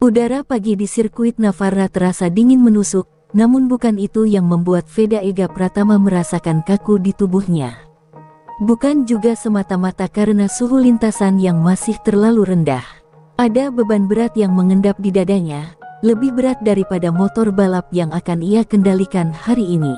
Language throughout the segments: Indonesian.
Udara pagi di sirkuit Navarra terasa dingin menusuk, namun bukan itu yang membuat Veda Ega Pratama merasakan kaku di tubuhnya. Bukan juga semata-mata karena suhu lintasan yang masih terlalu rendah. Ada beban berat yang mengendap di dadanya, lebih berat daripada motor balap yang akan ia kendalikan hari ini.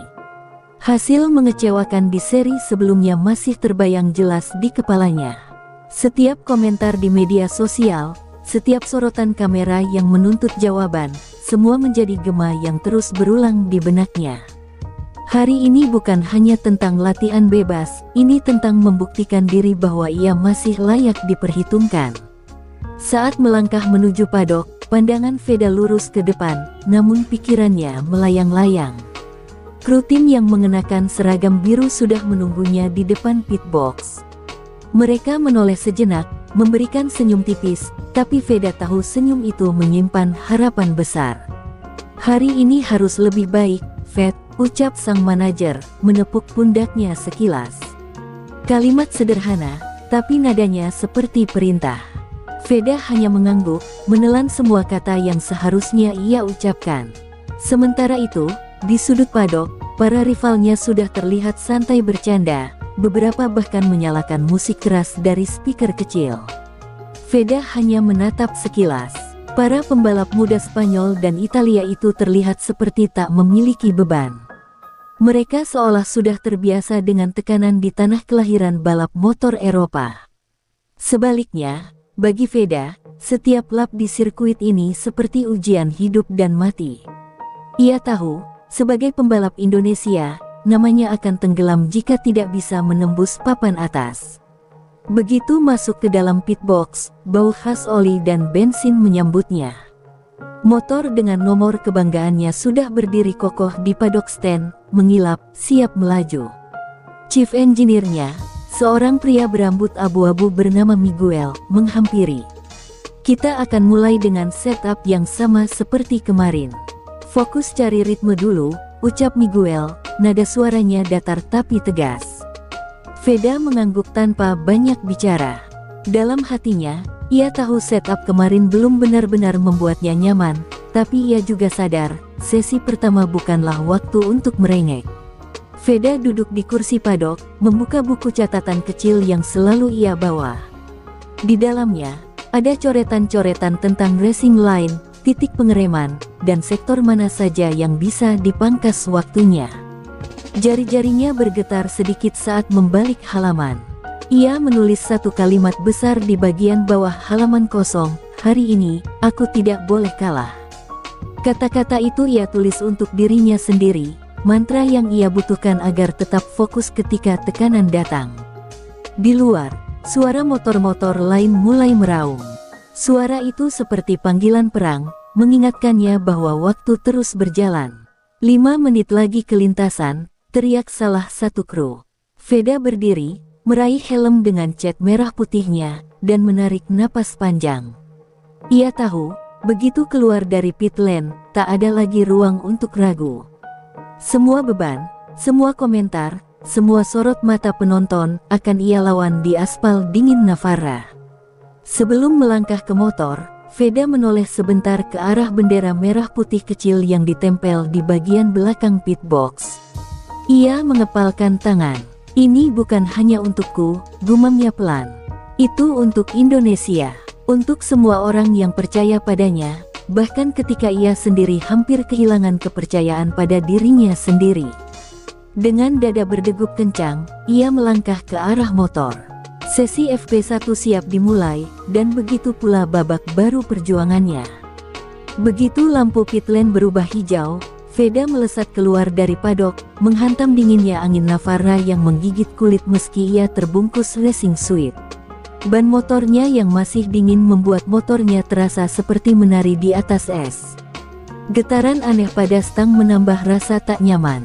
Hasil mengecewakan di seri sebelumnya masih terbayang jelas di kepalanya. Setiap komentar di media sosial, setiap sorotan kamera yang menuntut jawaban, semua menjadi gema yang terus berulang di benaknya. Hari ini bukan hanya tentang latihan bebas, ini tentang membuktikan diri bahwa ia masih layak diperhitungkan. Saat melangkah menuju padok, pandangan Veda lurus ke depan, namun pikirannya melayang-layang. Kru tim yang mengenakan seragam biru sudah menunggunya di depan pit box. Mereka menoleh sejenak, memberikan senyum tipis, tapi Veda tahu senyum itu menyimpan harapan besar. Hari ini harus lebih baik, Ved, ucap sang manajer, menepuk pundaknya sekilas. Kalimat sederhana, tapi nadanya seperti perintah. Veda hanya mengangguk, menelan semua kata yang seharusnya ia ucapkan. Sementara itu, di sudut padok, para rivalnya sudah terlihat santai bercanda, beberapa bahkan menyalakan musik keras dari speaker kecil. Veda hanya menatap sekilas. Para pembalap muda Spanyol dan Italia itu terlihat seperti tak memiliki beban. Mereka seolah sudah terbiasa dengan tekanan di tanah kelahiran balap motor Eropa. Sebaliknya, bagi Veda, setiap lap di sirkuit ini seperti ujian hidup dan mati. Ia tahu, sebagai pembalap Indonesia, namanya akan tenggelam jika tidak bisa menembus papan atas. Begitu masuk ke dalam pit box, bau khas oli dan bensin menyambutnya. Motor dengan nomor kebanggaannya sudah berdiri kokoh di paddock stand, mengilap, siap melaju. Chief engineer-nya, seorang pria berambut abu-abu bernama Miguel, menghampiri. Kita akan mulai dengan setup yang sama seperti kemarin. Fokus cari ritme dulu, ucap Miguel, nada suaranya datar tapi tegas. Veda mengangguk tanpa banyak bicara. Dalam hatinya, ia tahu setup kemarin belum benar-benar membuatnya nyaman, tapi ia juga sadar, sesi pertama bukanlah waktu untuk merengek. Veda duduk di kursi padok, membuka buku catatan kecil yang selalu ia bawa. Di dalamnya, ada coretan-coretan tentang racing line, titik pengereman, dan sektor mana saja yang bisa dipangkas waktunya. Jari-jarinya bergetar sedikit saat membalik halaman. Ia menulis satu kalimat besar di bagian bawah halaman kosong, hari ini, aku tidak boleh kalah. Kata-kata itu ia tulis untuk dirinya sendiri, mantra yang ia butuhkan agar tetap fokus ketika tekanan datang. Di luar, suara motor-motor lain mulai meraung. Suara itu seperti panggilan perang, mengingatkannya bahwa waktu terus berjalan. 5 menit lagi ke lintasan, teriak salah satu kru. Veda berdiri, meraih helm dengan cat merah putihnya, dan menarik napas panjang. Ia tahu, begitu keluar dari pit lane, tak ada lagi ruang untuk ragu. Semua beban, semua komentar, semua sorot mata penonton, akan ia lawan di aspal dingin Navarra. Sebelum melangkah ke motor, Veda menoleh sebentar ke arah bendera merah putih kecil yang ditempel di bagian belakang pit box. Ia mengepalkan tangan. Ini bukan hanya untukku, gumamnya pelan. Itu untuk Indonesia, untuk semua orang yang percaya padanya, bahkan ketika ia sendiri hampir kehilangan kepercayaan pada dirinya sendiri. Dengan dada berdegup kencang, ia melangkah ke arah motor. Sesi FP1 siap dimulai, dan begitu pula babak baru perjuangannya. Begitu lampu pit lane berubah hijau, Veda melesat keluar dari padok, menghantam dinginnya angin Navarra yang menggigit kulit meski ia terbungkus racing suit. Ban motornya yang masih dingin membuat motornya terasa seperti menari di atas es. Getaran aneh pada stang menambah rasa tak nyaman.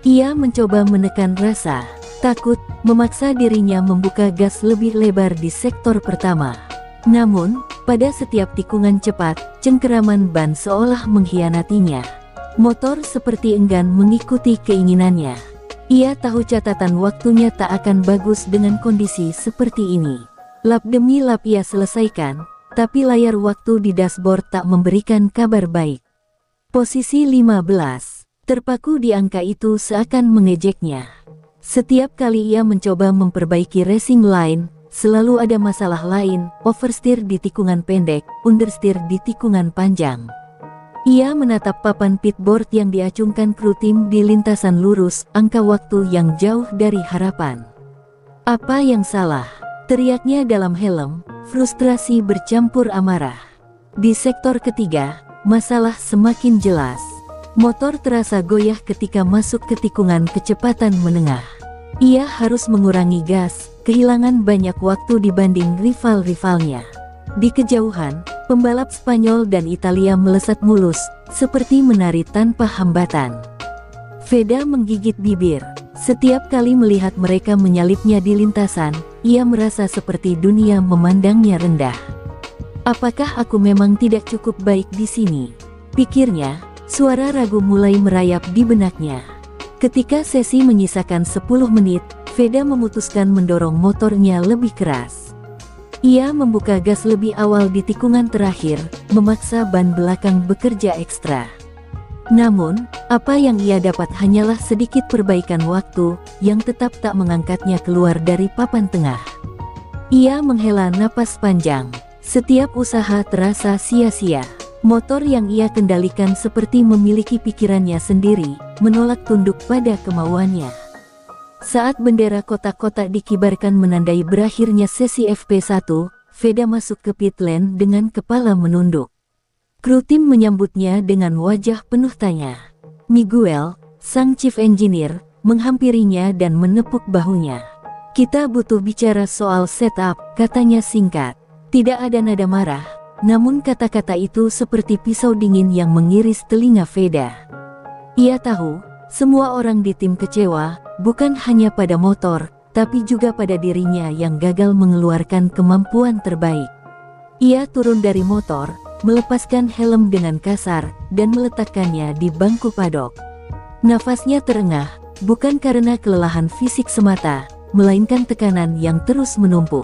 Ia mencoba menekan rasa takut, memaksa dirinya membuka gas lebih lebar di sektor pertama. Namun, pada setiap tikungan cepat, cengkeraman ban seolah mengkhianatinya. Motor seperti enggan mengikuti keinginannya. Ia tahu catatan waktunya tak akan bagus dengan kondisi seperti ini. Lap demi lap ia selesaikan, tapi layar waktu di dashboard tak memberikan kabar baik. Posisi 15. Terpaku di angka itu seakan mengejeknya. Setiap kali ia mencoba memperbaiki racing line, selalu ada masalah lain, oversteer di tikungan pendek, understeer di tikungan panjang. Ia menatap papan pitboard yang diacungkan kru tim di lintasan lurus, angka waktu yang jauh dari harapan. Apa yang salah? Teriaknya dalam helm, frustrasi bercampur amarah. Di sektor ketiga, masalah semakin jelas. Motor terasa goyah ketika masuk ke tikungan kecepatan menengah. Ia harus mengurangi gas, kehilangan banyak waktu dibanding rival-rivalnya. Di kejauhan, pembalap Spanyol dan Italia melesat mulus, seperti menari tanpa hambatan. Veda menggigit bibir. Setiap kali melihat mereka menyalipnya di lintasan, ia merasa seperti dunia memandangnya rendah. Apakah aku memang tidak cukup baik di sini? Pikirnya, suara ragu mulai merayap di benaknya. Ketika sesi menyisakan 10 menit, Veda memutuskan mendorong motornya lebih keras. Ia membuka gas lebih awal di tikungan terakhir, memaksa ban belakang bekerja ekstra. Namun, apa yang ia dapat hanyalah sedikit perbaikan waktu, yang tetap tak mengangkatnya keluar dari papan tengah. Ia menghela napas panjang. Setiap usaha terasa sia-sia. Motor yang ia kendalikan seperti memiliki pikirannya sendiri, menolak tunduk pada kemauannya. Saat bendera kotak-kotak dikibarkan menandai berakhirnya sesi FP1, Veda masuk ke pit lane dengan kepala menunduk. Kru tim menyambutnya dengan wajah penuh tanya. Miguel, sang chief engineer, menghampirinya dan menepuk bahunya. "Kita butuh bicara soal setup," katanya singkat. Tidak ada nada marah, namun kata-kata itu seperti pisau dingin yang mengiris telinga Veda. Ia tahu, semua orang di tim kecewa, bukan hanya pada motor, tapi juga pada dirinya yang gagal mengeluarkan kemampuan terbaik. Ia turun dari motor, melepaskan helm dengan kasar, dan meletakkannya di bangku padok. Nafasnya terengah, bukan karena kelelahan fisik semata, melainkan tekanan yang terus menumpuk.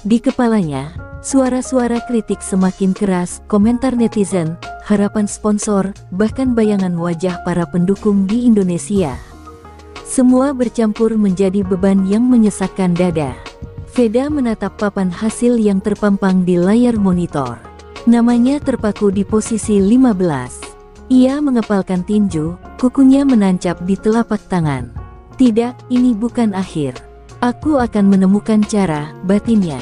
Di kepalanya, suara-suara kritik semakin keras, komentar netizen, harapan sponsor, bahkan bayangan wajah para pendukung di Indonesia. Semua bercampur menjadi beban yang menyesakkan dada. Veda menatap papan hasil yang terpampang di layar monitor. Namanya terpaku di posisi 15. Ia mengepalkan tinju, kukunya menancap di telapak tangan. "Tidak, ini bukan akhir. Aku akan menemukan cara," batinnya.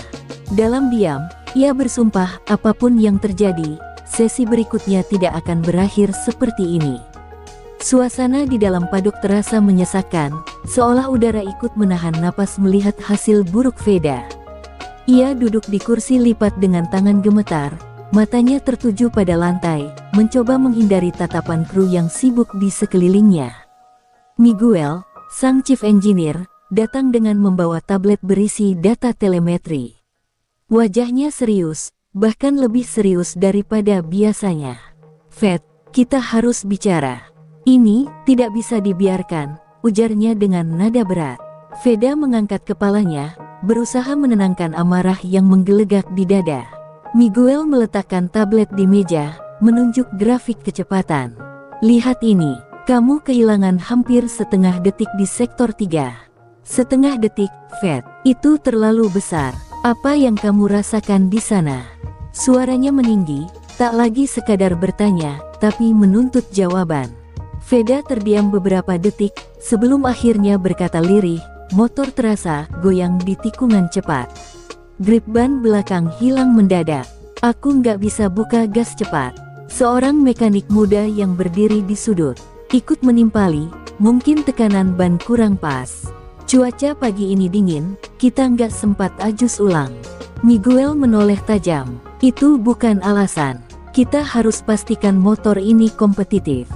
Dalam diam, ia bersumpah apapun yang terjadi, sesi berikutnya tidak akan berakhir seperti ini. Suasana di dalam padok terasa menyesakkan, seolah udara ikut menahan napas melihat hasil buruk Veda. Ia duduk di kursi lipat dengan tangan gemetar, matanya tertuju pada lantai, mencoba menghindari tatapan kru yang sibuk di sekelilingnya. Miguel, sang chief engineer, datang dengan membawa tablet berisi data telemetri. Wajahnya serius, bahkan lebih serius daripada biasanya. "Ved, kita harus bicara. Ini tidak bisa dibiarkan," ujarnya dengan nada berat. Veda mengangkat kepalanya, berusaha menenangkan amarah yang menggelegak di dada. Miguel meletakkan tablet di meja, menunjuk grafik kecepatan. "Lihat ini, kamu kehilangan hampir setengah detik di sektor 3. Setengah detik, Ved, itu terlalu besar. Apa yang kamu rasakan di sana?" Suaranya meninggi, tak lagi sekadar bertanya, tapi menuntut jawaban. Veda terdiam beberapa detik, sebelum akhirnya berkata lirih, motor terasa goyang di tikungan cepat. Grip ban belakang hilang mendadak. "Aku nggak bisa buka gas cepat." Seorang mekanik muda yang berdiri di sudut ikut menimpali, "Mungkin tekanan ban kurang pas. Cuaca pagi ini dingin, kita nggak sempat ajus ulang." Miguel menoleh tajam. "Itu bukan alasan. Kita harus pastikan motor ini kompetitif.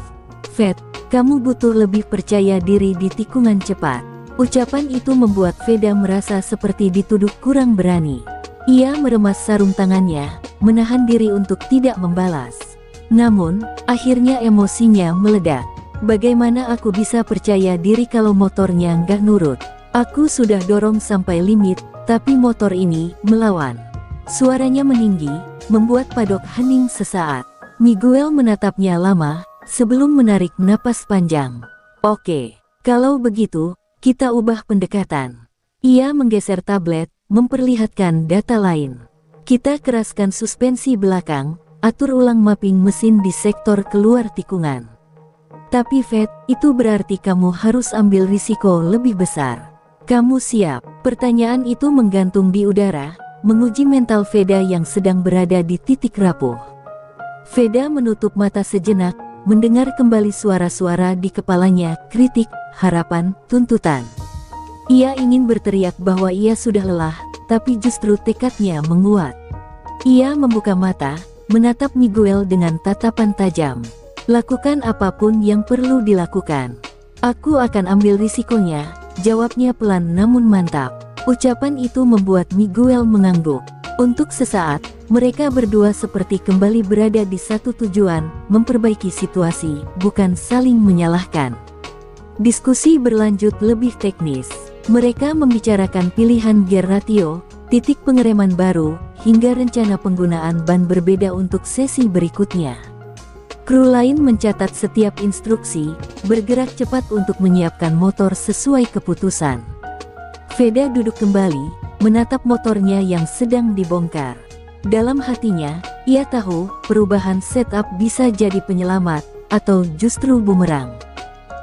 Ved, kamu butuh lebih percaya diri di tikungan cepat." Ucapan itu membuat Veda merasa seperti dituduh kurang berani. Ia meremas sarung tangannya, menahan diri untuk tidak membalas. Namun, akhirnya emosinya meledak. "Bagaimana aku bisa percaya diri kalau motornya nggak nurut? Aku sudah dorong sampai limit, tapi motor ini melawan." Suaranya meninggi, membuat Padok hening sesaat. Miguel menatapnya lama, sebelum menarik napas panjang. Oke, kalau begitu, kita ubah pendekatan. Ia menggeser tablet, memperlihatkan data lain. Kita keraskan suspensi belakang, atur ulang mapping mesin di sektor keluar tikungan. Tapi Fed, itu berarti kamu harus ambil risiko lebih besar. Kamu siap? Pertanyaan itu menggantung di udara, menguji mental Veda yang sedang berada di titik rapuh. Veda menutup mata sejenak, mendengar kembali suara-suara di kepalanya, kritik, harapan, tuntutan. Ia ingin berteriak bahwa ia sudah lelah, tapi justru tekadnya menguat. Ia membuka mata, menatap Miguel dengan tatapan tajam. Lakukan apapun yang perlu dilakukan. Aku akan ambil risikonya, jawabnya pelan namun mantap. Ucapan itu membuat Miguel mengangguk. Untuk sesaat, mereka berdua seperti kembali berada di satu tujuan, memperbaiki situasi, bukan saling menyalahkan. Diskusi berlanjut lebih teknis. Mereka membicarakan pilihan gear ratio, titik pengereman baru, hingga rencana penggunaan ban berbeda untuk sesi berikutnya. Kru lain mencatat setiap instruksi, bergerak cepat untuk menyiapkan motor sesuai keputusan. Veda duduk kembali, menatap motornya yang sedang dibongkar. Dalam hatinya, ia tahu perubahan setup bisa jadi penyelamat, atau justru bumerang.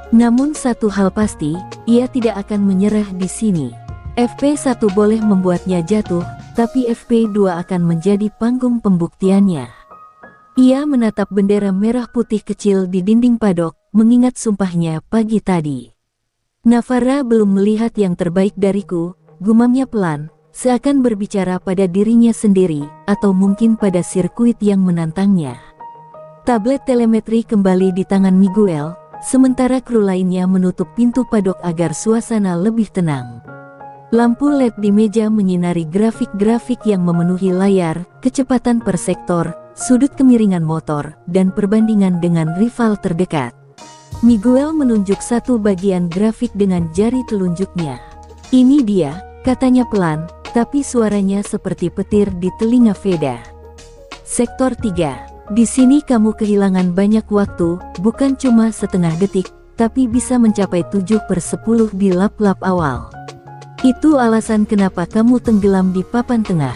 Namun satu hal pasti, ia tidak akan menyerah di sini. FP1 boleh membuatnya jatuh, tapi FP2 akan menjadi panggung pembuktiannya. Ia menatap bendera merah putih kecil di dinding padok, mengingat sumpahnya pagi tadi. Navarra belum melihat yang terbaik dariku, gumamnya pelan, seakan berbicara pada dirinya sendiri, atau mungkin pada sirkuit yang menantangnya. Tablet telemetri kembali di tangan Miguel, sementara kru lainnya menutup pintu padok agar suasana lebih tenang. Lampu LED di meja menyinari grafik-grafik yang memenuhi layar, kecepatan per sektor, sudut kemiringan motor, dan perbandingan dengan rival terdekat. Miguel menunjuk satu bagian grafik dengan jari telunjuknya. Ini dia, katanya pelan, tapi suaranya seperti petir di telinga Veda. Sektor 3. Di sini kamu kehilangan banyak waktu, bukan cuma setengah detik, tapi bisa mencapai 7/10 di lap-lap awal. Itu alasan kenapa kamu tenggelam di papan tengah.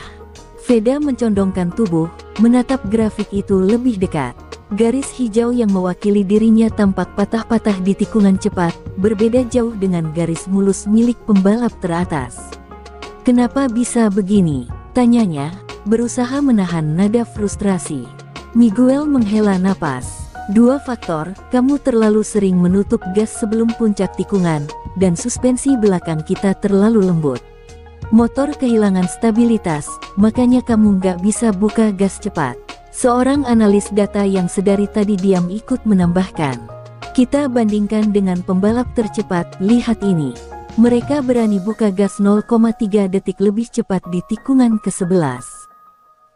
Veda mencondongkan tubuh, menatap grafik itu lebih dekat. Garis hijau yang mewakili dirinya tampak patah-patah di tikungan cepat, berbeda jauh dengan garis mulus milik pembalap teratas. Kenapa bisa begini? Tanyanya, berusaha menahan nada frustrasi. Miguel menghela napas. 2 faktor, kamu terlalu sering menutup gas sebelum puncak tikungan, dan suspensi belakang kita terlalu lembut. Motor kehilangan stabilitas, makanya kamu nggak bisa buka gas cepat. Seorang analis data yang sedari tadi diam ikut menambahkan. Kita bandingkan dengan pembalap tercepat, lihat ini. Mereka berani buka gas 0,3 detik lebih cepat di tikungan ke-11.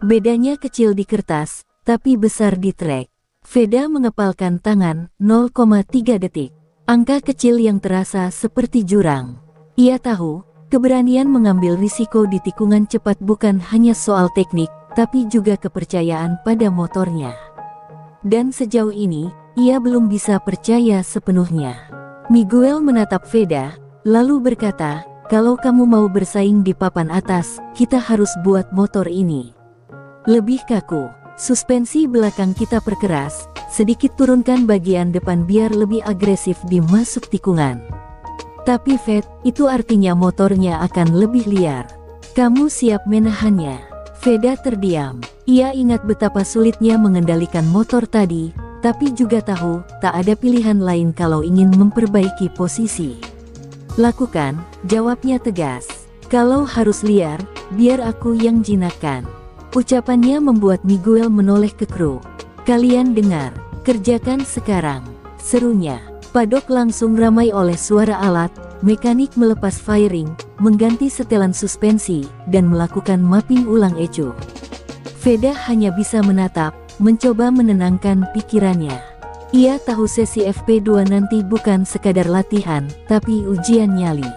Bedanya kecil di kertas, tapi besar di trek. Veda mengepalkan tangan, 0,3 detik. Angka kecil yang terasa seperti jurang. Ia tahu, keberanian mengambil risiko di tikungan cepat bukan hanya soal teknik, tapi juga kepercayaan pada motornya. Dan sejauh ini, ia belum bisa percaya sepenuhnya. Miguel menatap Veda, lalu berkata, kalau kamu mau bersaing di papan atas, kita harus buat motor ini lebih kaku. Suspensi belakang kita perkeras, sedikit turunkan bagian depan biar lebih agresif di masuk tikungan. Tapi Fed, itu artinya motornya akan lebih liar. Kamu siap menahannya? Veda terdiam. Ia ingat betapa sulitnya mengendalikan motor tadi, tapi juga tahu, tak ada pilihan lain kalau ingin memperbaiki posisi. Lakukan, jawabnya tegas. Kalau harus liar, biar aku yang jinakkan. Ucapannya membuat Miguel menoleh ke kru. Kalian dengar, kerjakan sekarang, serunya. Padok langsung ramai oleh suara alat, mekanik melepas fairing, mengganti setelan suspensi, dan melakukan mapping ulang ECU. Veda hanya bisa menatap, mencoba menenangkan pikirannya. Ia tahu sesi FP2 nanti bukan sekadar latihan, tapi ujian nyali.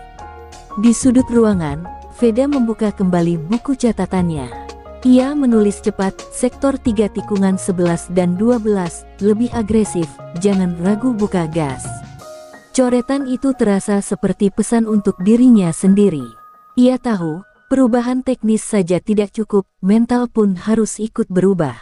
Di sudut ruangan, Veda membuka kembali buku catatannya. Ia menulis cepat, sektor 3 tikungan 11 dan 12, lebih agresif, jangan ragu buka gas. Coretan itu terasa seperti pesan untuk dirinya sendiri. Ia tahu, perubahan teknis saja tidak cukup, mental pun harus ikut berubah.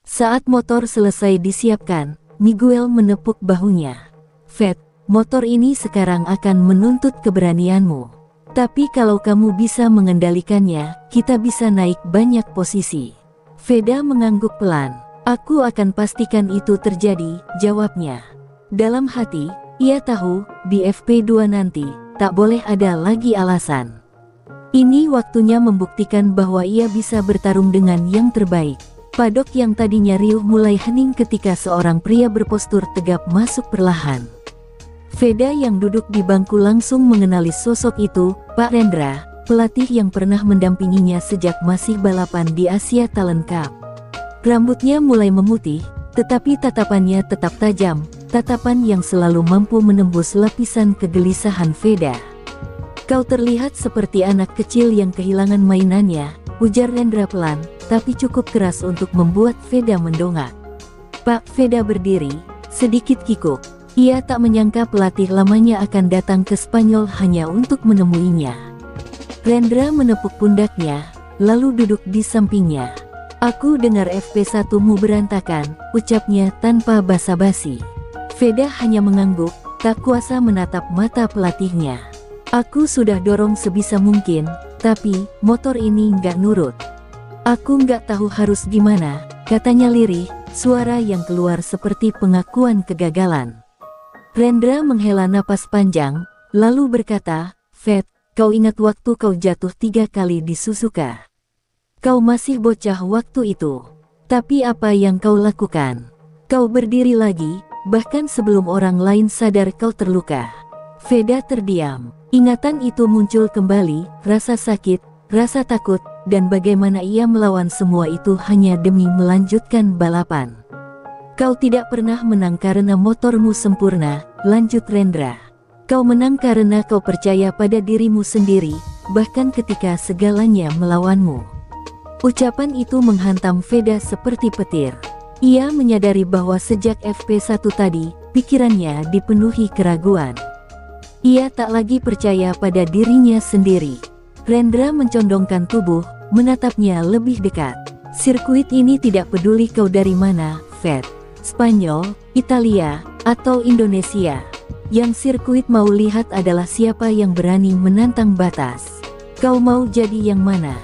Saat motor selesai disiapkan, Miguel menepuk bahunya. Fed, motor ini sekarang akan menuntut keberanianmu. Tapi kalau kamu bisa mengendalikannya, kita bisa naik banyak posisi. Veda mengangguk pelan. Aku akan pastikan itu terjadi, jawabnya. Dalam hati, ia tahu, di FP2 nanti, tak boleh ada lagi alasan. Ini waktunya membuktikan bahwa ia bisa bertarung dengan yang terbaik. Padok yang tadinya riuh mulai hening ketika seorang pria berpostur tegap masuk perlahan. Veda yang duduk di bangku langsung mengenali sosok itu, Pak Rendra, pelatih yang pernah mendampinginya sejak masih balapan di Asia Talent Cup. Rambutnya mulai memutih, tetapi tatapannya tetap tajam, tatapan yang selalu mampu menembus lapisan kegelisahan Veda. Kau terlihat seperti anak kecil yang kehilangan mainannya, ujar Rendra pelan, tapi cukup keras untuk membuat Veda mendongak. Pak Veda berdiri, sedikit kikuk. Ia tak menyangka pelatih lamanya akan datang ke Spanyol hanya untuk menemuinya. Rendra menepuk pundaknya, lalu duduk di sampingnya. Aku dengar FP1-mu berantakan, ucapnya tanpa basa-basi. Veda hanya mengangguk, tak kuasa menatap mata pelatihnya. Aku sudah dorong sebisa mungkin, tapi motor ini nggak nurut. Aku nggak tahu harus gimana, katanya lirih, suara yang keluar seperti pengakuan kegagalan. Rendra menghela napas panjang, lalu berkata, Fed, kau ingat waktu kau jatuh 3 kali di Suzuka? Kau masih bocah waktu itu. Tapi apa yang kau lakukan? Kau berdiri lagi, bahkan sebelum orang lain sadar kau terluka. Veda terdiam. Ingatan itu muncul kembali, rasa sakit, rasa takut, dan bagaimana ia melawan semua itu hanya demi melanjutkan balapan. Kau tidak pernah menang karena motormu sempurna, lanjut Rendra. Kau menang karena kau percaya pada dirimu sendiri, bahkan ketika segalanya melawanmu. Ucapan itu menghantam Veda seperti petir. Ia menyadari bahwa sejak FP1 tadi, pikirannya dipenuhi keraguan. Ia tak lagi percaya pada dirinya sendiri. Rendra mencondongkan tubuh, menatapnya lebih dekat. Sirkuit ini tidak peduli kau dari mana, Fed. Spanyol, Italia, atau Indonesia. Yang sirkuit mau lihat adalah siapa yang berani menantang batas. Kau mau jadi yang mana?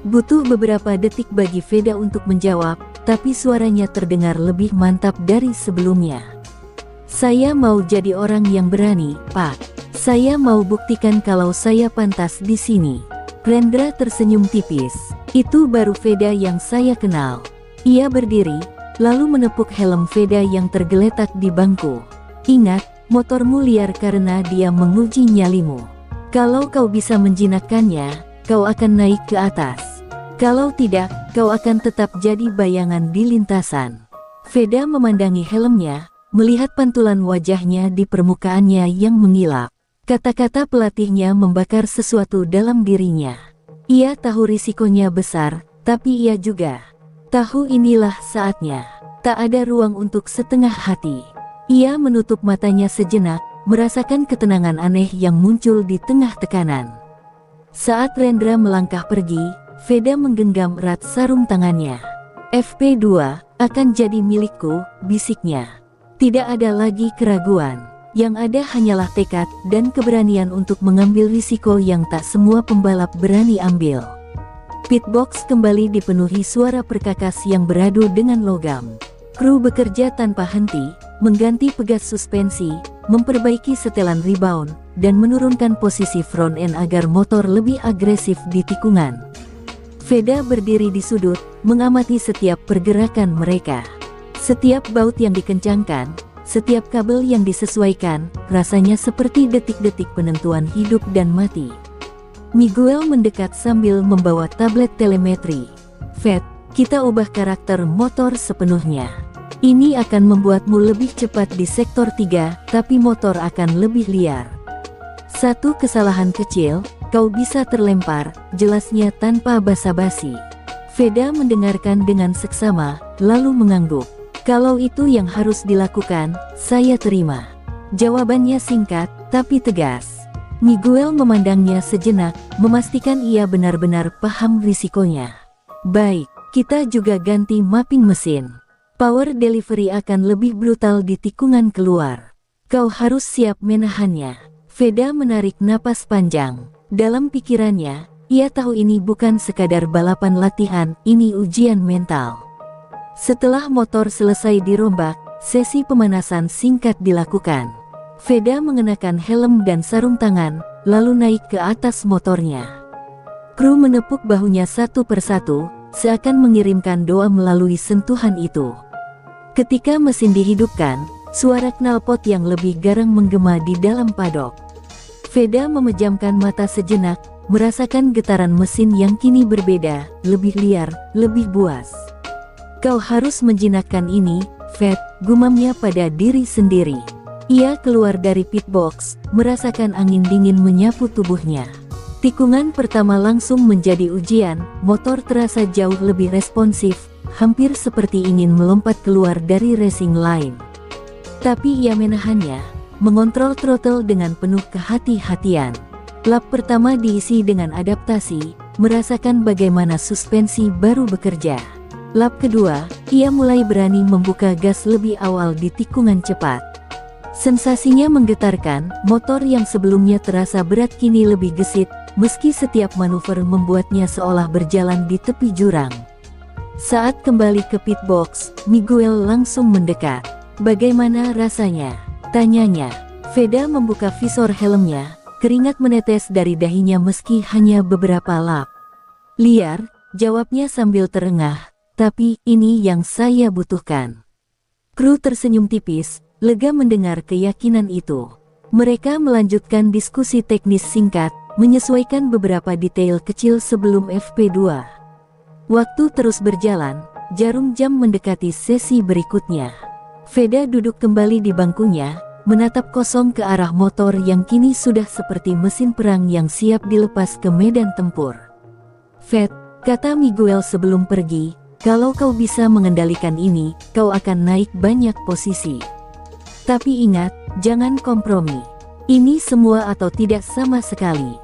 Butuh beberapa detik bagi Veda untuk menjawab, tapi suaranya terdengar lebih mantap dari sebelumnya. Saya mau jadi orang yang berani, Pak. Saya mau buktikan kalau saya pantas di sini. Rendra tersenyum tipis. Itu baru Veda yang saya kenal. Ia berdiri, lalu menepuk helm Veda yang tergeletak di bangku. Ingat, motormu liar karena dia menguji nyalimu. Kalau kau bisa menjinakkannya, kau akan naik ke atas. Kalau tidak, kau akan tetap jadi bayangan di lintasan. Veda memandangi helmnya, melihat pantulan wajahnya di permukaannya yang mengilap. Kata-kata pelatihnya membakar sesuatu dalam dirinya. Ia tahu risikonya besar, tapi ia juga tahu inilah saatnya. Tak ada ruang untuk setengah hati. Ia menutup matanya sejenak, merasakan ketenangan aneh yang muncul di tengah tekanan. Saat Rendra melangkah pergi, Veda menggenggam erat sarung tangannya. FP2 akan jadi milikku, bisiknya. Tidak ada lagi keraguan. Yang ada hanyalah tekad dan keberanian untuk mengambil risiko yang tak semua pembalap berani ambil. Pitbox kembali dipenuhi suara perkakas yang beradu dengan logam. Kru bekerja tanpa henti, mengganti pegas suspensi, memperbaiki setelan rebound, dan menurunkan posisi front end agar motor lebih agresif di tikungan. Veda berdiri di sudut, mengamati setiap pergerakan mereka. Setiap baut yang dikencangkan, setiap kabel yang disesuaikan, rasanya seperti detik-detik penentuan hidup dan mati. Miguel mendekat sambil membawa tablet telemetri. Fed, kita ubah karakter motor sepenuhnya. Ini akan membuatmu lebih cepat di sektor 3, tapi motor akan lebih liar. Satu kesalahan kecil, kau bisa terlempar, jelasnya tanpa basa-basi. Veda mendengarkan dengan seksama, lalu mengangguk. Kalau itu yang harus dilakukan, saya terima. Jawabannya singkat, tapi tegas. Miguel memandangnya sejenak, memastikan ia benar-benar paham risikonya. Baik, kita juga ganti mapping mesin. Power delivery akan lebih brutal di tikungan keluar. Kau harus siap menahannya. Veda menarik napas panjang. Dalam pikirannya, ia tahu ini bukan sekadar balapan latihan, ini ujian mental. Setelah motor selesai dirombak, sesi pemanasan singkat dilakukan. Veda mengenakan helm dan sarung tangan, lalu naik ke atas motornya. Kru menepuk bahunya satu persatu, seakan mengirimkan doa melalui sentuhan itu. Ketika mesin dihidupkan, suara knalpot yang lebih garang menggema di dalam padok. Veda memejamkan mata sejenak, merasakan getaran mesin yang kini berbeda, lebih liar, lebih buas. Kau harus menjinakkan ini, Ved, gumamnya pada diri sendiri. Ia keluar dari pitbox, merasakan angin dingin menyapu tubuhnya. Tikungan pertama langsung menjadi ujian, motor terasa jauh lebih responsif, hampir seperti ingin melompat keluar dari racing line. Tapi ia menahannya, mengontrol throttle dengan penuh kehati-hatian. Lap pertama diisi dengan adaptasi, merasakan bagaimana suspensi baru bekerja. Lap kedua, ia mulai berani membuka gas lebih awal di tikungan cepat. Sensasinya menggetarkan, motor yang sebelumnya terasa berat kini lebih gesit, meski setiap manuver membuatnya seolah berjalan di tepi jurang. Saat kembali ke pitbox, Miguel langsung mendekat. Bagaimana rasanya? Tanyanya. Veda membuka visor helmnya, keringat menetes dari dahinya meski hanya beberapa lap. Liar, jawabnya sambil terengah. Tapi, ini yang saya butuhkan. Kru tersenyum tipis, lega mendengar keyakinan itu. Mereka melanjutkan diskusi teknis singkat, menyesuaikan beberapa detail kecil sebelum FP2. Waktu terus berjalan, jarum jam mendekati sesi berikutnya. Veda duduk kembali di bangkunya, menatap kosong ke arah motor yang kini sudah seperti mesin perang yang siap dilepas ke medan tempur. Ved, kata Miguel sebelum pergi, kalau kau bisa mengendalikan ini, kau akan naik banyak posisi. Tapi ingat, jangan kompromi. Ini semua atau tidak sama sekali.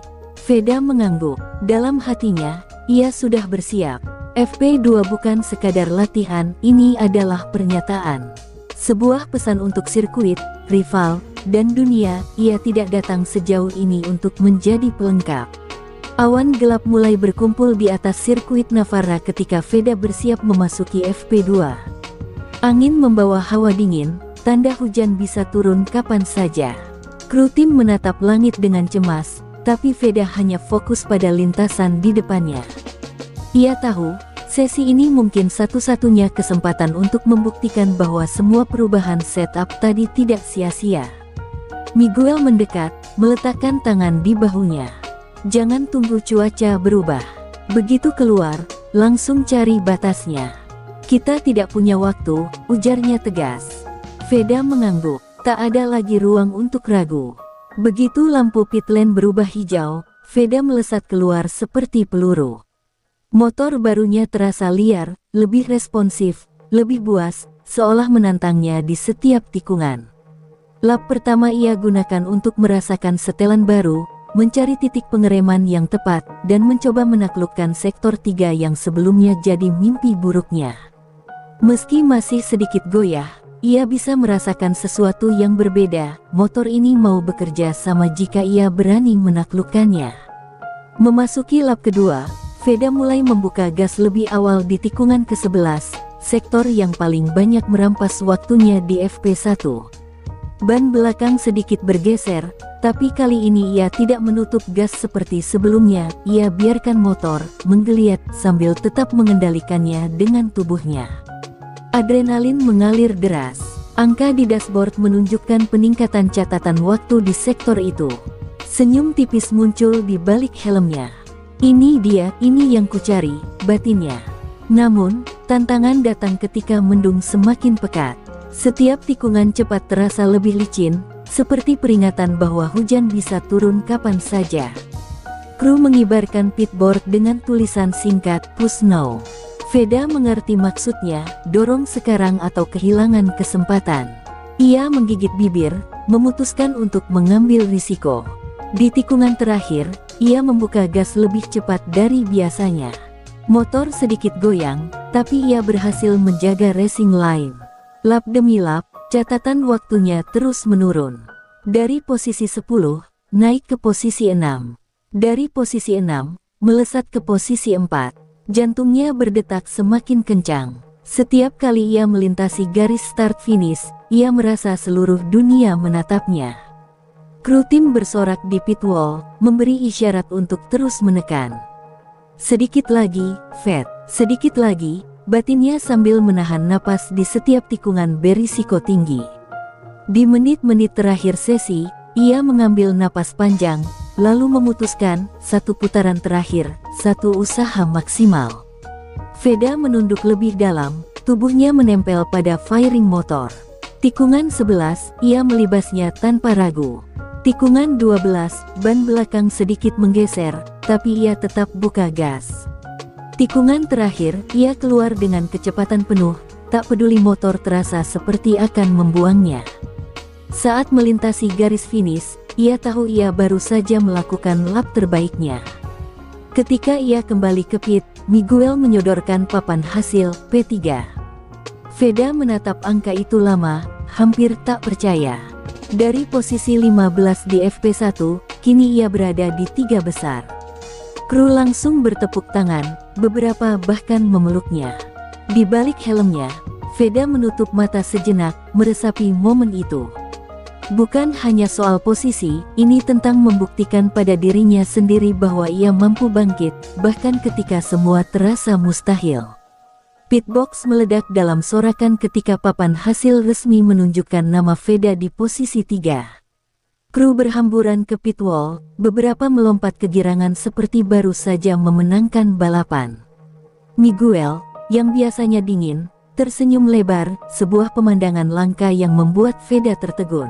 Veda mengangguk. Dalam hatinya, ia sudah bersiap. FP2 bukan sekadar latihan, ini adalah pernyataan. Sebuah pesan untuk sirkuit, rival, dan dunia. Ia tidak datang sejauh ini untuk menjadi pelengkap. Awan gelap mulai berkumpul di atas sirkuit Navarra ketika Veda bersiap memasuki FP2. Angin membawa hawa dingin, tanda hujan bisa turun kapan saja. Kru tim menatap langit dengan cemas, tapi Veda hanya fokus pada lintasan di depannya. Ia tahu, sesi ini mungkin satu-satunya kesempatan untuk membuktikan bahwa semua perubahan setup tadi tidak sia-sia. Miguel mendekat, meletakkan tangan di bahunya. Jangan tunggu cuaca berubah. Begitu keluar, langsung cari batasnya. Kita tidak punya waktu, ujarnya tegas. Veda mengangguk, tak ada lagi ruang untuk ragu. Begitu lampu pit lane berubah hijau, Veda melesat keluar seperti peluru. Motor barunya terasa liar, lebih responsif, lebih buas, seolah menantangnya di setiap tikungan. Lap pertama ia gunakan untuk merasakan setelan baru, mencari titik pengereman yang tepat, dan mencoba menaklukkan sektor 3 yang sebelumnya jadi mimpi buruknya. Meski masih sedikit goyah, ia bisa merasakan sesuatu yang berbeda. Motor ini mau bekerja sama jika ia berani menaklukkannya. Memasuki lap kedua, Veda mulai membuka gas lebih awal di tikungan ke-11, sektor yang paling banyak merampas waktunya di FP1. Ban belakang sedikit bergeser, tapi kali ini ia tidak menutup gas seperti sebelumnya. Ia biarkan motor menggeliat sambil tetap mengendalikannya dengan tubuhnya. Adrenalin mengalir deras. Angka di dashboard menunjukkan peningkatan catatan waktu di sektor itu. Senyum tipis muncul di balik helmnya. Ini dia, ini yang kucari, batinnya. Namun, tantangan datang ketika mendung semakin pekat. Setiap tikungan cepat terasa lebih licin, seperti peringatan bahwa hujan bisa turun kapan saja. Kru mengibarkan pitboard dengan tulisan singkat "Push Now". Veda mengerti maksudnya, dorong sekarang atau kehilangan kesempatan. Ia menggigit bibir, memutuskan untuk mengambil risiko. Di tikungan terakhir, ia membuka gas lebih cepat dari biasanya. Motor sedikit goyang, tapi ia berhasil menjaga racing line. Lap demi lap, catatan waktunya terus menurun. Dari posisi 10, naik ke posisi 6. Dari posisi 6, melesat ke posisi 4. Jantungnya berdetak semakin kencang. Setiap kali ia melintasi garis start-finish, ia merasa seluruh dunia menatapnya. Kru tim bersorak di pit wall, memberi isyarat untuk terus menekan. Sedikit lagi, Fed. Sedikit lagi, batinnya sambil menahan napas di setiap tikungan berisiko tinggi. Di menit-menit terakhir sesi, ia mengambil napas panjang, lalu memutuskan, satu putaran terakhir, satu usaha maksimal. Veda menunduk lebih dalam, tubuhnya menempel pada fairing motor. Tikungan 11, ia melibasnya tanpa ragu. Tikungan 12, ban belakang sedikit menggeser, tapi ia tetap buka gas. Tikungan terakhir, ia keluar dengan kecepatan penuh, tak peduli motor terasa seperti akan membuangnya. Saat melintasi garis finish, ia tahu ia baru saja melakukan lap terbaiknya. Ketika ia kembali ke pit, Miguel menyodorkan papan hasil P3. Veda menatap angka itu lama, hampir tak percaya. Dari posisi 15 di FP1, kini ia berada di 3 besar. Kru langsung bertepuk tangan, beberapa bahkan memeluknya. Di balik helmnya, Veda menutup mata sejenak, meresapi momen itu. Bukan hanya soal posisi, ini tentang membuktikan pada dirinya sendiri bahwa ia mampu bangkit, bahkan ketika semua terasa mustahil. Pitbox meledak dalam sorakan ketika papan hasil resmi menunjukkan nama Veda di posisi 3. Kru berhamburan ke pit wall, beberapa melompat kegirangan seperti baru saja memenangkan balapan. Miguel, yang biasanya dingin, tersenyum lebar, sebuah pemandangan langka yang membuat Veda tertegun.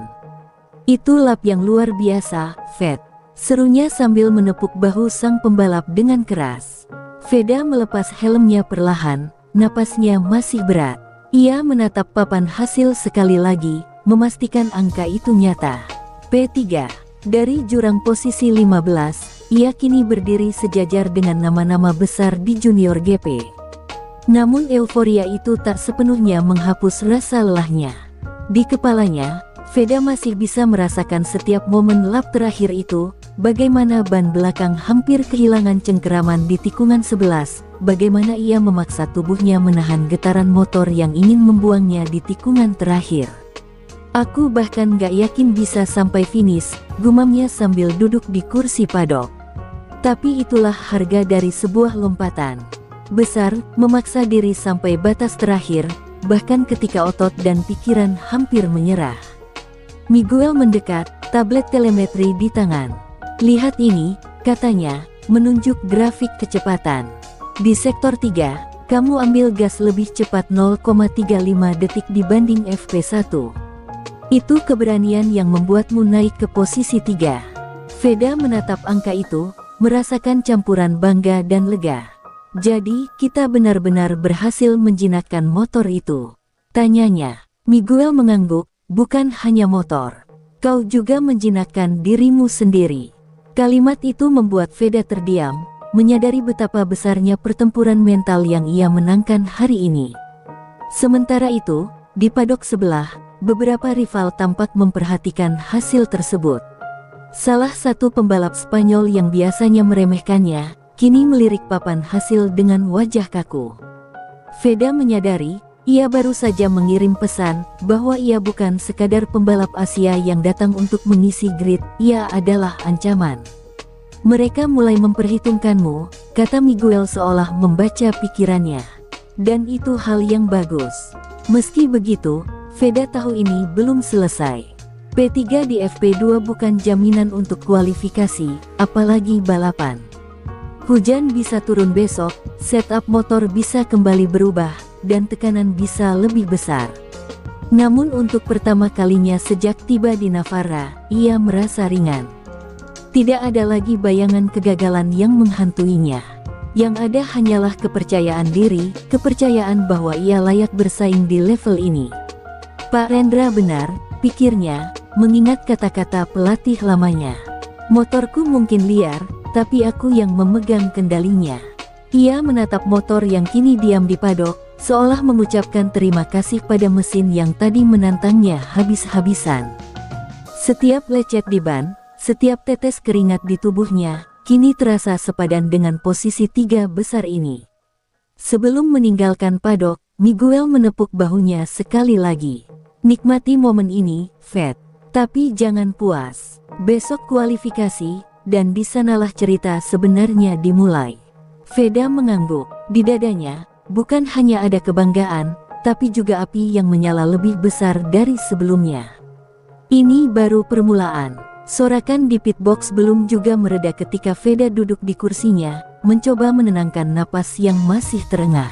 Itu lap yang luar biasa, Ved. Serunya sambil menepuk bahu sang pembalap dengan keras. Veda melepas helmnya perlahan, napasnya masih berat. Ia menatap papan hasil sekali lagi, memastikan angka itu nyata. P3. Dari jurang posisi 15, ia kini berdiri sejajar dengan nama-nama besar di junior GP. Namun euforia itu tak sepenuhnya menghapus rasa lelahnya. Di kepalanya, Veda masih bisa merasakan setiap momen lap terakhir itu, bagaimana ban belakang hampir kehilangan cengkeraman di tikungan 11, bagaimana ia memaksa tubuhnya menahan getaran motor yang ingin membuangnya di tikungan terakhir. Aku bahkan gak yakin bisa sampai finish, gumamnya sambil duduk di kursi padok. Tapi itulah harga dari sebuah lompatan besar, memaksa diri sampai batas terakhir, bahkan ketika otot dan pikiran hampir menyerah. Miguel mendekat, tablet telemetri di tangan. Lihat ini, katanya, menunjuk grafik kecepatan. Di sektor 3, kamu ambil gas lebih cepat 0,35 detik dibanding FP1. Itu keberanian yang membuatmu naik ke posisi 3. Veda menatap angka itu, merasakan campuran bangga dan lega. Jadi, kita benar-benar berhasil menjinakkan motor itu, tanyanya. Miguel mengangguk, bukan hanya motor. Kau juga menjinakkan dirimu sendiri. Kalimat itu membuat Veda terdiam, menyadari betapa besarnya pertempuran mental yang ia menangkan hari ini. Sementara itu, di padok sebelah, beberapa rival tampak memperhatikan hasil tersebut. Salah satu pembalap Spanyol yang biasanya meremehkannya, kini melirik papan hasil dengan wajah kaku. Veda menyadari, ia baru saja mengirim pesan, bahwa ia bukan sekadar pembalap Asia yang datang untuk mengisi grid, ia adalah ancaman. Mereka mulai memperhitungkanmu, kata Miguel seolah membaca pikirannya. Dan itu hal yang bagus. Meski begitu, Veda tahu ini belum selesai. P3 di FP2 bukan jaminan untuk kualifikasi, apalagi balapan. Hujan bisa turun besok, setup motor bisa kembali berubah, dan tekanan bisa lebih besar. Namun untuk pertama kalinya sejak tiba di Navarra, ia merasa ringan. Tidak ada lagi bayangan kegagalan yang menghantuinya. Yang ada hanyalah kepercayaan diri, kepercayaan bahwa ia layak bersaing di level ini. Pak Rendra benar, pikirnya, mengingat kata-kata pelatih lamanya. Motorku mungkin liar, tapi aku yang memegang kendalinya. Ia menatap motor yang kini diam di padok, seolah mengucapkan terima kasih pada mesin yang tadi menantangnya habis-habisan. Setiap lecet di ban, setiap tetes keringat di tubuhnya, kini terasa sepadan dengan posisi tiga besar ini. Sebelum meninggalkan padok, Miguel menepuk bahunya sekali lagi. Nikmati momen ini, Fed. Tapi jangan puas. Besok kualifikasi, dan di sanalah cerita sebenarnya dimulai. Veda mengangguk. Di dadanya, bukan hanya ada kebanggaan, tapi juga api yang menyala lebih besar dari sebelumnya. Ini baru permulaan. Sorakan di pitbox belum juga mereda ketika Veda duduk di kursinya, mencoba menenangkan napas yang masih terengah.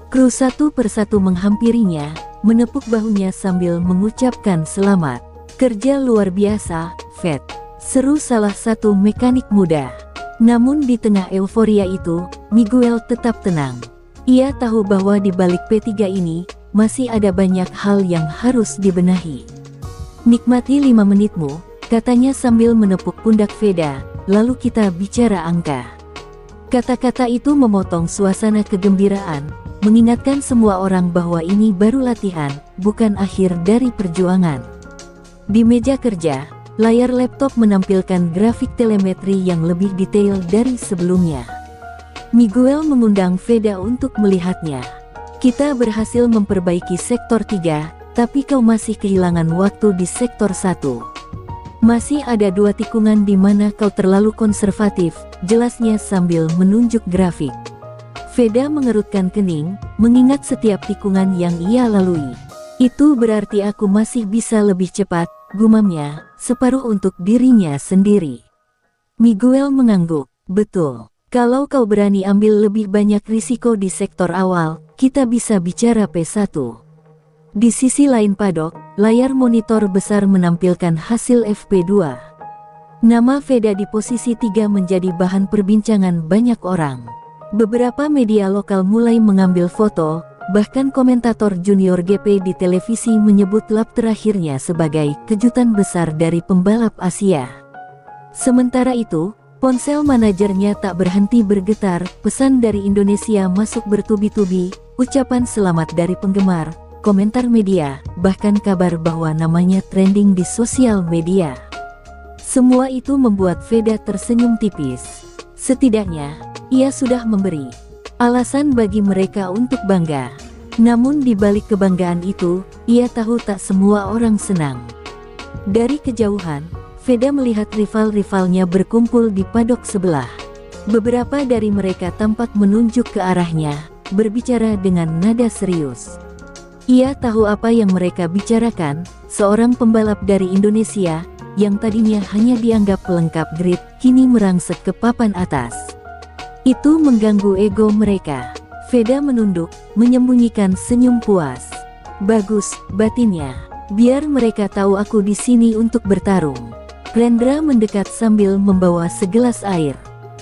Kru satu persatu menghampirinya, menepuk bahunya sambil mengucapkan selamat. Kerja luar biasa, Fed. Seru salah satu mekanik muda. Namun di tengah euforia itu, Miguel tetap tenang. Ia tahu bahwa di balik P3 ini, masih ada banyak hal yang harus dibenahi. Nikmati 5 menitmu, katanya sambil menepuk pundak Veda, lalu kita bicara angka. Kata-kata itu memotong suasana kegembiraan, mengingatkan semua orang bahwa ini baru latihan, bukan akhir dari perjuangan. Di meja kerja, layar laptop menampilkan grafik telemetri yang lebih detail dari sebelumnya. Miguel mengundang Veda untuk melihatnya. Kita berhasil memperbaiki sektor 3, tapi kau masih kehilangan waktu di sektor 1. Masih ada 2 tikungan di mana kau terlalu konservatif, jelasnya sambil menunjuk grafik. Veda mengerutkan kening, mengingat setiap tikungan yang ia lalui. Itu berarti aku masih bisa lebih cepat, gumamnya, separuh untuk dirinya sendiri. Miguel mengangguk. Betul. Kalau kau berani ambil lebih banyak risiko di sektor awal, kita bisa bicara P1. Di sisi lain padok, layar monitor besar menampilkan hasil FP2. Nama Veda di posisi 3 menjadi bahan perbincangan banyak orang. Beberapa media lokal mulai mengambil foto, bahkan komentator junior GP di televisi menyebut lap terakhirnya sebagai kejutan besar dari pembalap Asia. Sementara itu, ponsel manajernya tak berhenti bergetar, pesan dari Indonesia masuk bertubi-tubi, ucapan selamat dari penggemar, komentar media, bahkan kabar bahwa namanya trending di sosial media. Semua itu membuat Veda tersenyum tipis. Setidaknya, ia sudah memberi alasan bagi mereka untuk bangga. Namun di balik kebanggaan itu, ia tahu tak semua orang senang. Dari kejauhan, Veda melihat rival-rivalnya berkumpul di padok sebelah. Beberapa dari mereka tampak menunjuk ke arahnya, berbicara dengan nada serius. Ia tahu apa yang mereka bicarakan, seorang pembalap dari Indonesia, yang tadinya hanya dianggap pelengkap grid, kini merangsek ke papan atas. Itu mengganggu ego mereka. Veda menunduk, menyembunyikan senyum puas. Bagus, batinnya. Biar mereka tahu aku di sini untuk bertarung. Rendra mendekat sambil membawa segelas air.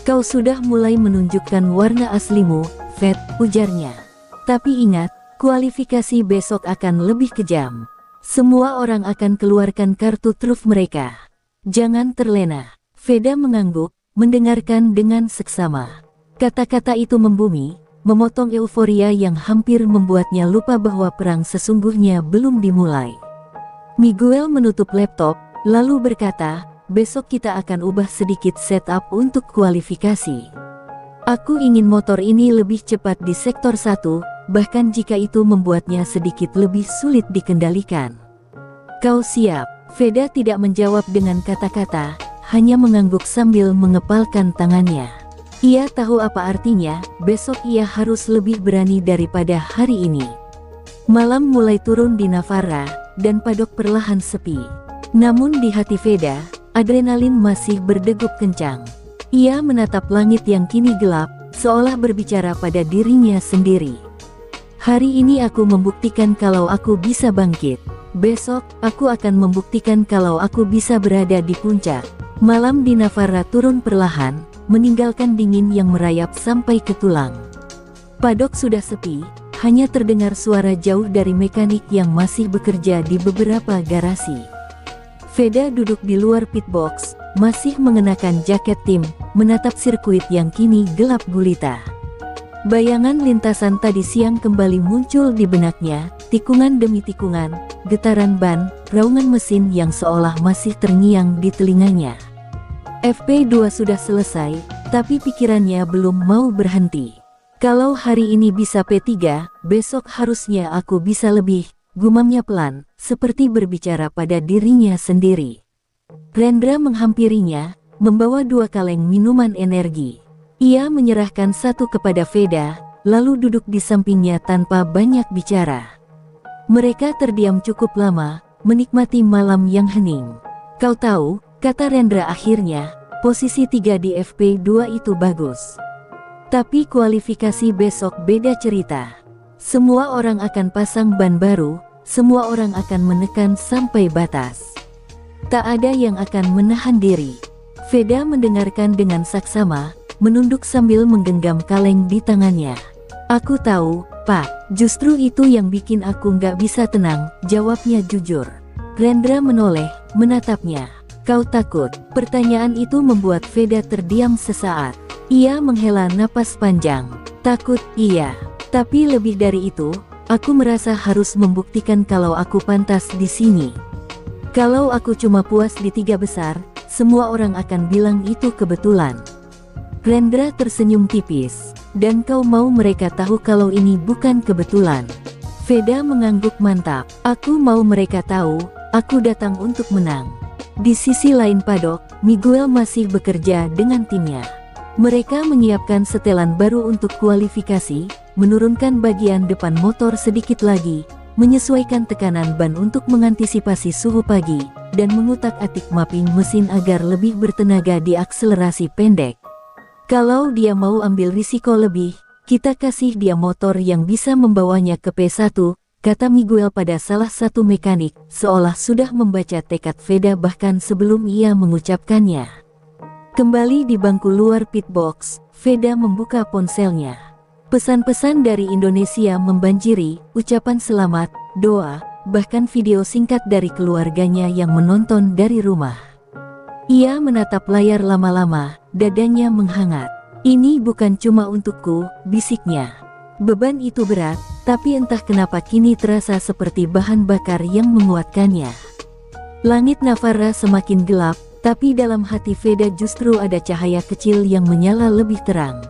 Kau sudah mulai menunjukkan warna aslimu, Fed, ujarnya. Tapi ingat, kualifikasi besok akan lebih kejam. Semua orang akan keluarkan kartu truf mereka. Jangan terlena. Veda mengangguk, mendengarkan dengan seksama. Kata-kata itu membumi, memotong euforia yang hampir membuatnya lupa bahwa perang sesungguhnya belum dimulai. Miguel menutup laptop, lalu berkata, besok kita akan ubah sedikit setup untuk kualifikasi. Aku ingin motor ini lebih cepat di sektor 1, bahkan jika itu membuatnya sedikit lebih sulit dikendalikan. Kau siap? Veda tidak menjawab dengan kata-kata, hanya mengangguk sambil mengepalkan tangannya. Ia tahu apa artinya, besok ia harus lebih berani daripada hari ini. Malam mulai turun di Navarra, dan padok perlahan sepi. Namun di hati Veda, adrenalin masih berdegup kencang. Ia menatap langit yang kini gelap, seolah berbicara pada dirinya sendiri. Hari ini aku membuktikan kalau aku bisa bangkit. Besok, aku akan membuktikan kalau aku bisa berada di puncak. Malam di Navarra turun perlahan, meninggalkan dingin yang merayap sampai ke tulang. Padok sudah sepi, hanya terdengar suara jauh dari mekanik yang masih bekerja di beberapa garasi. Veda duduk di luar pitbox, masih mengenakan jaket tim, menatap sirkuit yang kini gelap gulita. Bayangan lintasan tadi siang kembali muncul di benaknya, tikungan demi tikungan, getaran ban, raungan mesin yang seolah masih terngiang di telinganya. FP2 sudah selesai, tapi pikirannya belum mau berhenti. Kalau hari ini bisa P3, besok harusnya aku bisa lebih, gumamnya pelan, seperti berbicara pada dirinya sendiri. Rendra menghampirinya, membawa 2 kaleng minuman energi. Ia menyerahkan satu kepada Veda, lalu duduk di sampingnya tanpa banyak bicara. Mereka terdiam cukup lama, menikmati malam yang hening. Kau tahu, kata Rendra akhirnya, posisi 3 di FP2 itu bagus. Tapi kualifikasi besok beda cerita. Semua orang akan pasang ban baru, semua orang akan menekan sampai batas. Tak ada yang akan menahan diri. Veda mendengarkan dengan saksama, menunduk sambil menggenggam kaleng di tangannya. Aku tahu, Pak, justru itu yang bikin aku nggak bisa tenang, jawabnya jujur. Rendra menoleh, menatapnya. Kau takut? Pertanyaan itu membuat Veda terdiam sesaat. Ia menghela napas panjang. Takut, iya. Tapi lebih dari itu, aku merasa harus membuktikan kalau aku pantas di sini. Kalau aku cuma puas di 3 besar, semua orang akan bilang itu kebetulan. Rendra tersenyum tipis. Dan kau mau mereka tahu kalau ini bukan kebetulan? Veda mengangguk mantap. Aku mau mereka tahu, aku datang untuk menang. Di sisi lain padok, Miguel masih bekerja dengan timnya. Mereka menyiapkan setelan baru untuk kualifikasi, menurunkan bagian depan motor sedikit lagi, menyesuaikan tekanan ban untuk mengantisipasi suhu pagi, dan mengutak-atik mapping mesin agar lebih bertenaga di akselerasi pendek. Kalau dia mau ambil risiko lebih, kita kasih dia motor yang bisa membawanya ke P1, kata Miguel pada salah satu mekanik, seolah sudah membaca tekad Veda bahkan sebelum ia mengucapkannya. Kembali di bangku luar pitbox, Veda membuka ponselnya. Pesan-pesan dari Indonesia membanjiri, ucapan selamat, doa, bahkan video singkat dari keluarganya yang menonton dari rumah. Ia menatap layar lama-lama, dadanya menghangat. Ini bukan cuma untukku, bisiknya. Beban itu berat, tapi entah kenapa kini terasa seperti bahan bakar yang menguatkannya. Langit Navarra semakin gelap, tapi dalam hati Veda justru ada cahaya kecil yang menyala lebih terang.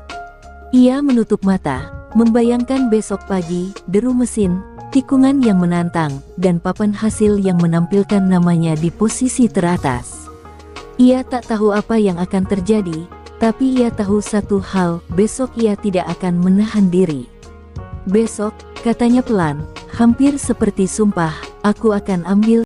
Ia menutup mata, membayangkan besok pagi, deru mesin, tikungan yang menantang, dan papan hasil yang menampilkan namanya di posisi teratas. Ia tak tahu apa yang akan terjadi, tapi ia tahu satu hal, besok ia tidak akan menahan diri. Besok, katanya pelan, hampir seperti sumpah, aku akan ambil